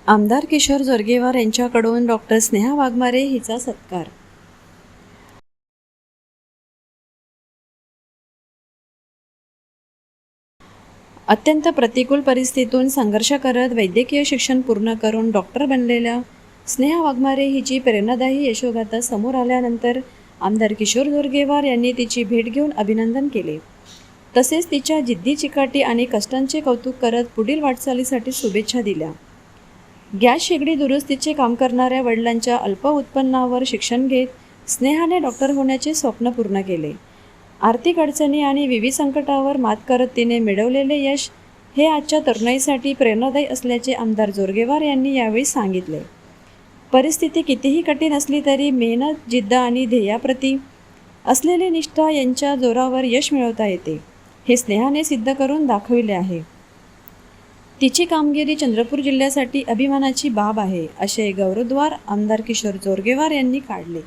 आमदार किशोर जोरगेवार यांच्याकडून डॉक्टर स्नेहा वाघमारे हिचा सत्कार. अत्यंत प्रतिकूल परिस्थितीतून संघर्ष करत वैद्यकीय शिक्षण पूर्ण करून डॉक्टर बनलेल्या स्नेहा वाघमारे हिची प्रेरणादायी यशोगाथा समोर आल्यानंतर आमदार किशोर जोरगेवार यांनी तिची भेट घेऊन अभिनंदन केले. तसेच तिच्या जिद्दी चिकाटी आणि कष्टांचे कौतुक करत पुढील वाटचालीसाठी शुभेच्छा दिल्या. गॅस शेगडी दुरुस्तीचे काम करणाऱ्या वडिलांच्या अल्प उत्पन्नावर शिक्षण घेत स्नेहाने डॉक्टर होण्याचे स्वप्न पूर्ण केले. आर्थिक अडचणी आणि विविध संकटावर मात करत तिने मिळवलेले यश हे आजच्या तरुणाईसाठी प्रेरणादायी असल्याचे आमदार जोरगेवार यांनी यावेळी सांगितले. परिस्थिती कितीही कठीण असली तरी मेहनत, जिद्द आणि ध्येयाप्रती असलेली निष्ठा यांच्या जोरावर यश मिळवता येते, हे स्नेहाने सिद्ध करून दाखविले आहे. तिची कामगिरी चंद्रपूर जिल्ह्यासाठी अभिमानाची बाब आहे, असे गौरवोद्गार आमदार किशोर जोरगेवार यांनी काढले.